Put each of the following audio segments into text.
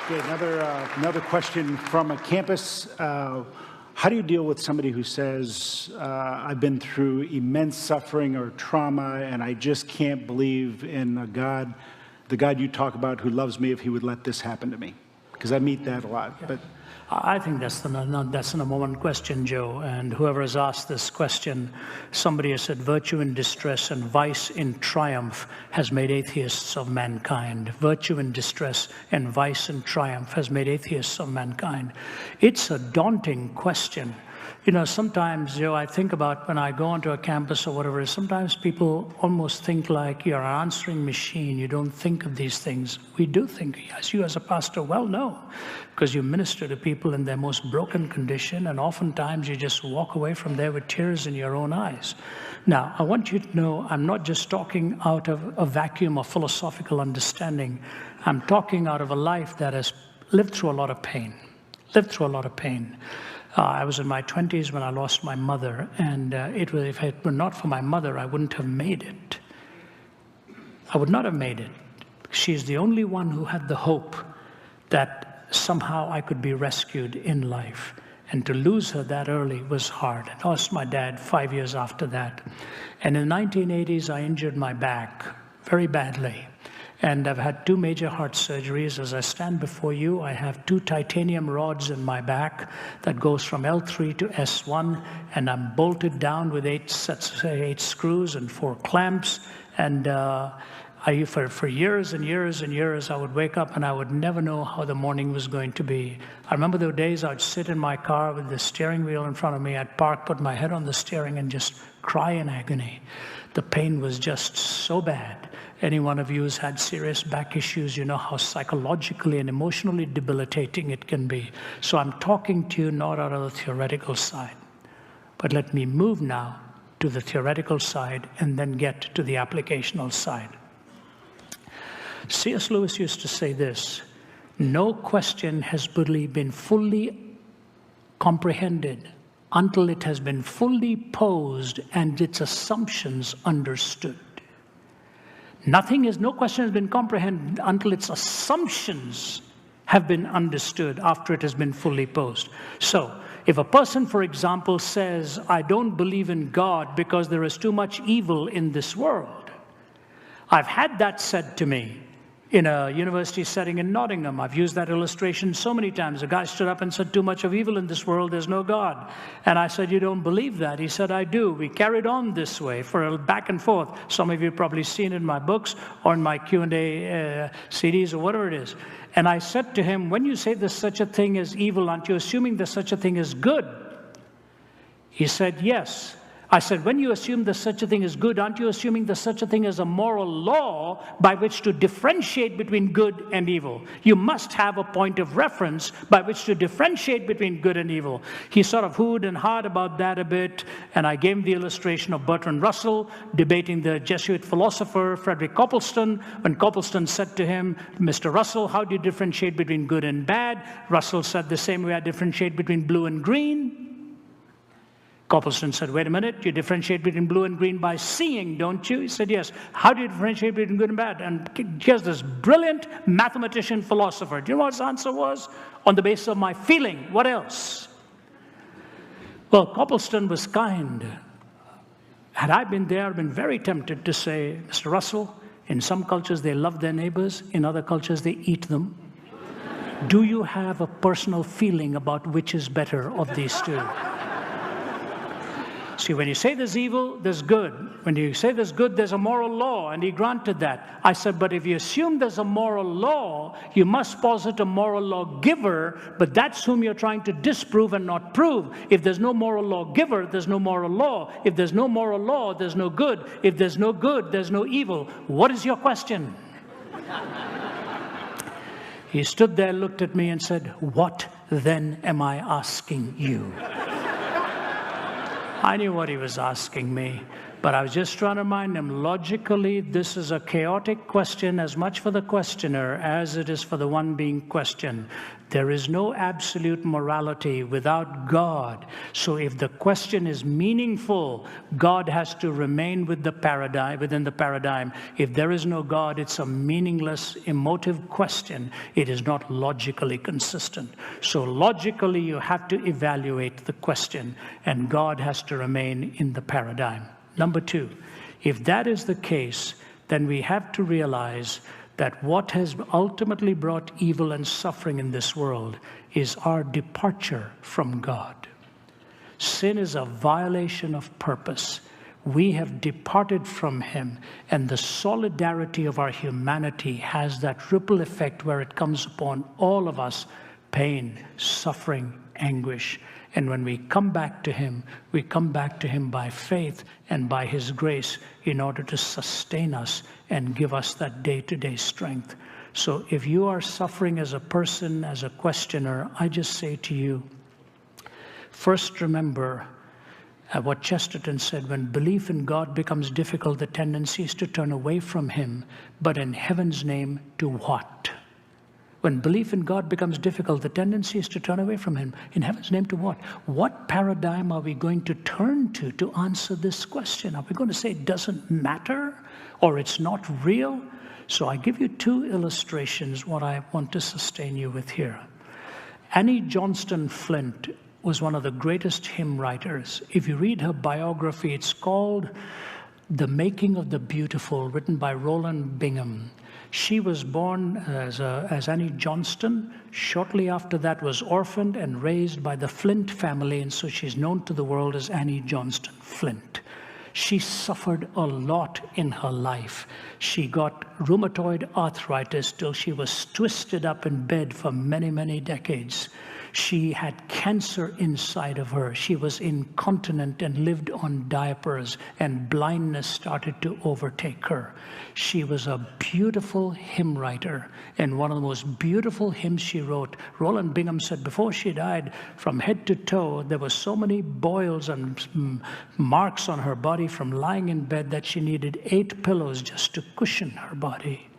Okay, another question from a campus. How do you deal with somebody who says, I've been through immense suffering or trauma, and I just can't believe in a God, the God you talk about who loves me, if he would let this happen to me? Because I meet that a lot. Yeah. But I think that's the number one question, Joe. And whoever has asked this question, somebody has said virtue in distress and vice in triumph has made atheists of mankind. Virtue in distress and vice in triumph has made atheists of mankind. It's a daunting question. You know, sometimes, Joe, I think about when I go onto a campus or whatever, sometimes people almost think like you're an answering machine. You don't think of these things. We do think, as you as a pastor well know, because you minister to people in their most broken condition, and oftentimes you just walk away from there with tears in your own eyes. Now, I want you to know I'm not just talking out of a vacuum of philosophical understanding. I'm talking out of a life that has lived through a lot of pain, I was in my 20s when I lost my mother, and if it were not for my mother, I wouldn't have made it. I would not have made it. She's the only one who had the hope that somehow I could be rescued in life. And to lose her that early was hard. I lost my dad 5 years after that. And in the 1980s, I injured my back very badly. And I've had 2 major heart surgeries. As I stand before you, I have 2 titanium rods in my back that goes from L3 to S1, and I'm bolted down with 8 screws and 4 clamps. And for years and years and years, I would wake up and I would never know how the morning was going to be. I remember the days I'd sit in my car with the steering wheel in front of me. I'd park, put my head on the steering, and just cry in agony. The pain was just so bad. Any one of you who's had serious back issues, you know how psychologically and emotionally debilitating it can be. So I'm talking to you not out of the theoretical side. But let me move now to the theoretical side and then get to the applicational side. C.S. Lewis used to say this: no question has been fully comprehended until it has been fully posed and its assumptions understood. No question has been comprehended until its assumptions have been understood after it has been fully posed. So, if a person, for example, says, I don't believe in God because there is too much evil in this world. I've had that said to me in a university setting in Nottingham. I've used that illustration so many times. A guy stood up and said, too much of evil in this world, there's no God. And I said, you don't believe that? He said, I do. We carried on this way for a back and forth. Some of you have probably seen it in my books or in my Q&A CDs or whatever it is. And I said to him, when you say there's such a thing as evil, aren't you assuming there's such a thing as good? He said, yes. I said, when you assume there's such a thing as good, aren't you assuming there's such a thing as a moral law by which to differentiate between good and evil? You must have a point of reference by which to differentiate between good and evil. He sort of hooed and hawed about that a bit, and I gave him the illustration of Bertrand Russell debating the Jesuit philosopher Frederick Copleston. When Copleston said to him, Mr. Russell, how do you differentiate between good and bad? Russell said, the same way I differentiate between blue and green. Copleston said, wait a minute, you differentiate between blue and green by seeing, don't you? He said, yes. How do you differentiate between good and bad? And here's this brilliant mathematician philosopher. Do you know what his answer was? On the basis of my feeling. What else? Well, Copleston was kind. Had I been there, I'd been very tempted to say, Mr. Russell, in some cultures they love their neighbors, in other cultures they eat them. Do you have a personal feeling about which is better of these two? See, when you say there's evil, there's good. When you say there's good, there's a moral law, and he granted that. I said, but if you assume there's a moral law, you must posit a moral lawgiver, but that's whom you're trying to disprove and not prove. If there's no moral lawgiver, there's no moral law. If there's no moral law, there's no good. If there's no good, there's no evil. What is your question? He stood there, looked at me, and said, what then am I asking you? I knew what he was asking me. But I was just trying to remind him, logically, this is a chaotic question as much for the questioner as it is for the one being questioned. There is no absolute morality without God. So if the question is meaningful, God has to remain within the paradigm. If there is no God, it's a meaningless, emotive question. It is not logically consistent. So logically, you have to evaluate the question, and God has to remain in the paradigm. Number two, if that is the case, then we have to realize that what has ultimately brought evil and suffering in this world is our departure from God. Sin is a violation of purpose. We have departed from Him, and the solidarity of our humanity has that ripple effect where it comes upon all of us: pain, suffering, anguish. And when we come back to Him, we come back to Him by faith and by His grace in order to sustain us and give us that day-to-day strength. So if you are suffering as a person, as a questioner, I just say to you, first remember what Chesterton said: when belief in God becomes difficult, the tendency is to turn away from Him, but in heaven's name, to what? When belief in God becomes difficult, the tendency is to turn away from Him. In heaven's name, to what? What paradigm are we going to turn to answer this question? Are we going to say it doesn't matter or it's not real? So I give you two illustrations, what I want to sustain you with here. Annie Johnston Flint was one of the greatest hymn writers. If you read her biography, it's called The Making of the Beautiful, written by Roland Bingham. She was born as Annie Johnston. Shortly after that was orphaned and raised by the Flint family, and so she's known to the world as Annie Johnston Flint. She suffered a lot in her life. She got rheumatoid arthritis till she was twisted up in bed for many, many decades. She had cancer inside of her. She was incontinent and lived on diapers, and blindness started to overtake her. She was a beautiful hymn writer, and one of the most beautiful hymns she wrote, Roland Bingham said before she died, from head to toe, there were so many boils and marks on her body from lying in bed that she needed 8 pillows just to cushion her body.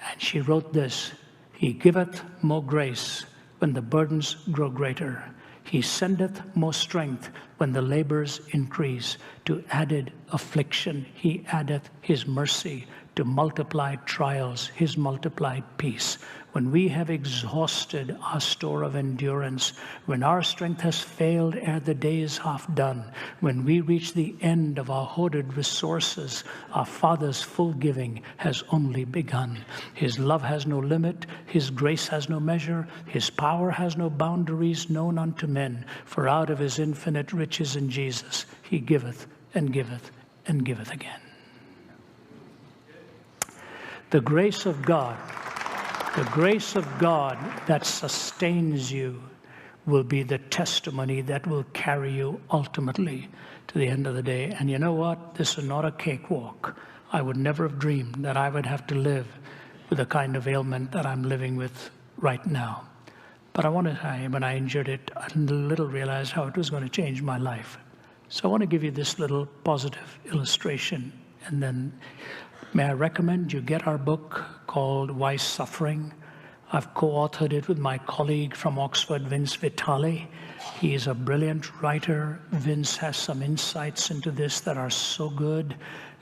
And she wrote this: He giveth more grace when the burdens grow greater. He sendeth more strength when the labors increase. To added affliction, He addeth His mercy. To multiplied trials, His multiplied peace. When we have exhausted our store of endurance, when our strength has failed ere the day is half done, when we reach the end of our hoarded resources, our Father's full giving has only begun. His love has no limit, His grace has no measure, His power has no boundaries known unto men, for out of His infinite riches in Jesus, He giveth and giveth and giveth again. The grace of God that sustains you will be the testimony that will carry you ultimately to the end of the day. And you know what? This is not a cakewalk. I would never have dreamed that I would have to live with the kind of ailment that I'm living with right now. But I want to say, when I injured it, I little realized how it was going to change my life. So I want to give you this little positive illustration, and then may I recommend you get our book called Why Suffering? I've co-authored it with my colleague from Oxford, Vince Vitale. He is a brilliant writer. Vince has some insights into this that are so good,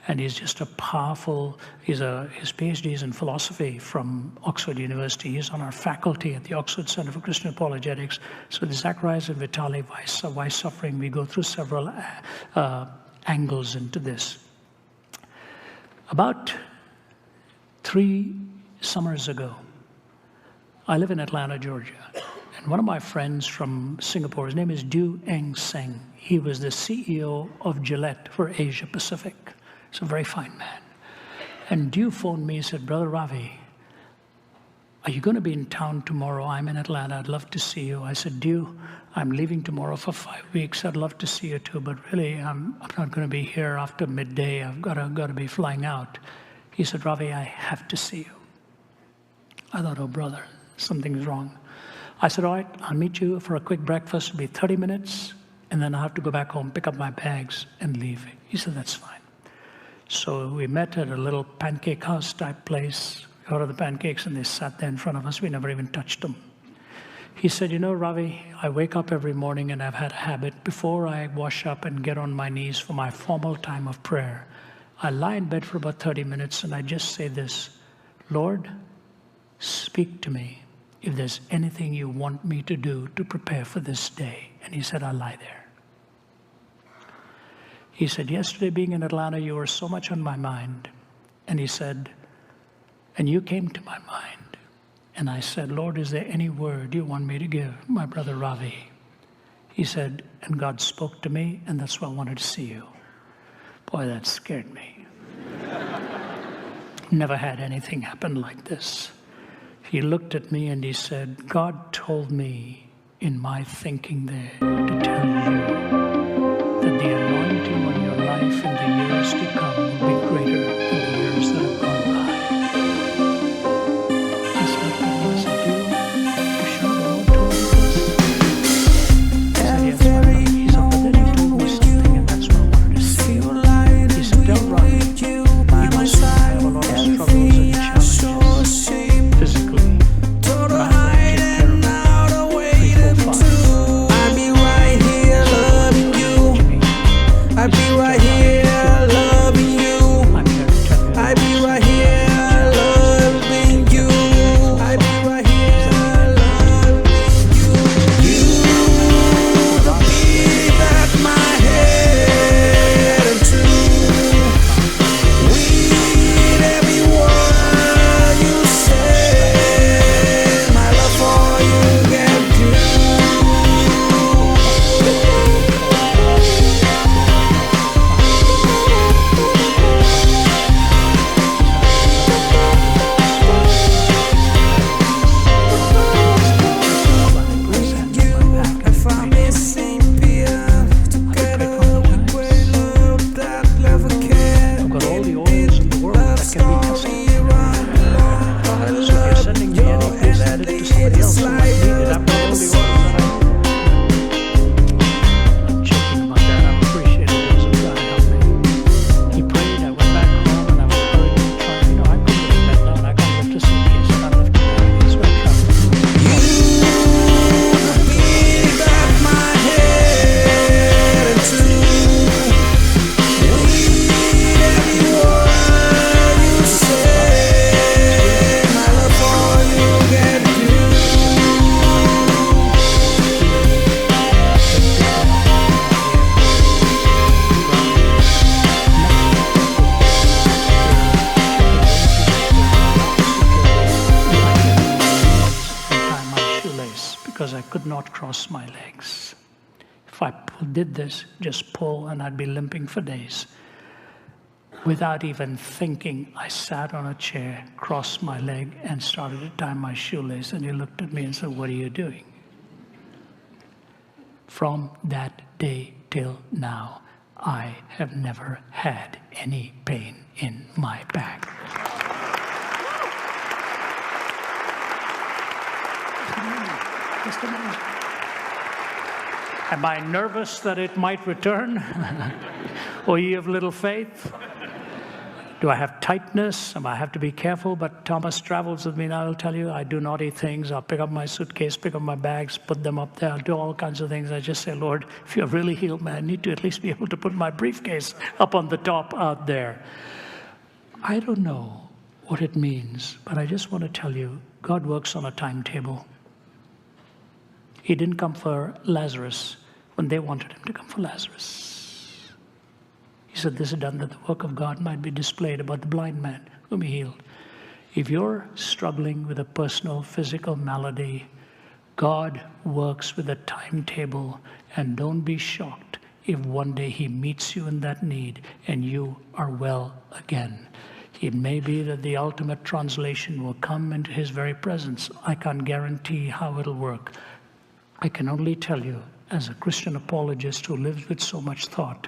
and he's just a powerful, his PhD is in philosophy from Oxford University. He's on our faculty at the Oxford Center for Christian Apologetics. So the Zacharias and Vitale, Why Suffering? We go through several angles into this. About 3 summers ago, I live in Atlanta, Georgia, and one of my friends from Singapore, his name is Du Eng Seng. He was the CEO of Gillette for Asia Pacific. He's a very fine man. And Du phoned me and said, Brother Ravi, are you going to be in town tomorrow? I'm in Atlanta. I'd love to see you. I said, Du, I'm leaving tomorrow for 5 weeks. I'd love to see you too, but really, I'm not going to be here after midday. I've got to be flying out. He said, Ravi, I have to see you. I thought, oh, brother, something's wrong. I said, all right, I'll meet you for a quick breakfast. It'll be 30 minutes. and then I have to go back home, pick up my bags, and leave. He said, that's fine. So we met at a little pancake house type place. We ordered the pancakes, and they sat there in front of us. We never even touched them. He said, you know, Ravi, I wake up every morning and I've had a habit. Before I wash up and get on my knees for my formal time of prayer, I lie in bed for about 30 minutes and I just say this, Lord, speak to me if there's anything you want me to do to prepare for this day. And he said, I lie there. He said, yesterday being in Atlanta, you were so much on my mind. And he said, and you came to my mind. And I said, Lord, is there any word you want me to give my brother Ravi? He said, and God spoke to me, and that's why I wanted to see you. Boy, that scared me. Never had anything happen like this. He looked at me and he said, God told me in my thinking there to tell you that the anointing on your life in the years to come will be greater than the years that have gone by. Just looked at me and said, you sure the Lord told you this? I said, yes, my brother. He said, but then he told me something, and that's what I wanted to see. He said, tell Ronnie, he must have a lot of struggles and challenges physically. But I'm going to take care of it. 3, 4, 5. I'll be right here loving you. I'll be right here loving you. I'm here to tell you. I'll be right here loving you. I'll be right here loving you. You, the beat that my head into. With every word you say, my love for you get deep. If I'm missing Pia, together we great love that never can. I've got all the oils in the world that can be tested. So if you're sending me anything, send it to somebody else who might need it. I've got all the oils that I need. I'm joking about that. I'm appreciative of those who try to help me. He prayed, I went back home, and I was hurrying to try. You know, I couldn't lift that down. I can't lift a suitcase, and I lifted it. It's my trouble. The beat that my head into. With every word you say, my love for you get deep. Tie my shoelace because I could not cross my legs. If I did this, just pull, and I'd be limping for days. Without even thinking, I sat on a chair, crossed my leg, and started to tie my shoelace. And he looked at me and said, what are you doing? From that day till now, I have never had any pain in my back. Just amazing. Am I nervous that it might return? O ye of little faith? Do I have tightness? Am I have to be careful? But Thomas travels with me, and I'll tell you, I do naughty things. I'll pick up my suitcase, pick up my bags, put them up there. I'll do all kinds of things. I just say, Lord, if you're really healed, man, I need to at least be able to put my briefcase up on the top out there. I don't know what it means, but I just want to tell you, God works on a timetable. He didn't come for Lazarus when they wanted him to come for Lazarus. He said, this is done that the work of God might be displayed about the blind man whom he healed. If you're struggling with a personal physical malady, God works with a timetable, and don't be shocked if one day he meets you in that need and you are well again. It may be that the ultimate translation will come into his very presence. I can't guarantee how it'll work. I can only tell you, as a Christian apologist who lives with so much thought,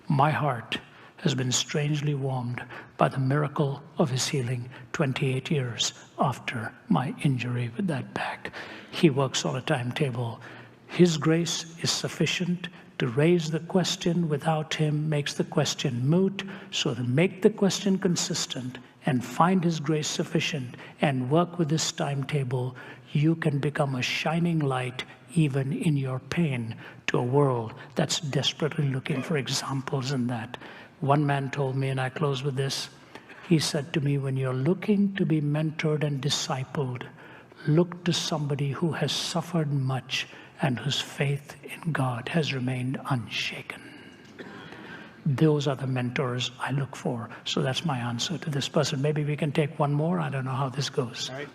my heart has been strangely warmed by the miracle of his healing 28 years after my injury with that back. He works on a timetable. His grace is sufficient To raise the question without him makes the question moot. So to make the question consistent and find his grace sufficient and work with this timetable, you can become a shining light even in your pain to a world that's desperately looking for examples in that. One man told me, and I close with this, he said to me, when you're looking to be mentored and discipled, look to somebody who has suffered much and whose faith in God has remained unshaken. Those are the mentors I look for. So that's my answer to this person. Maybe we can take one more. I don't know how this goes. All right.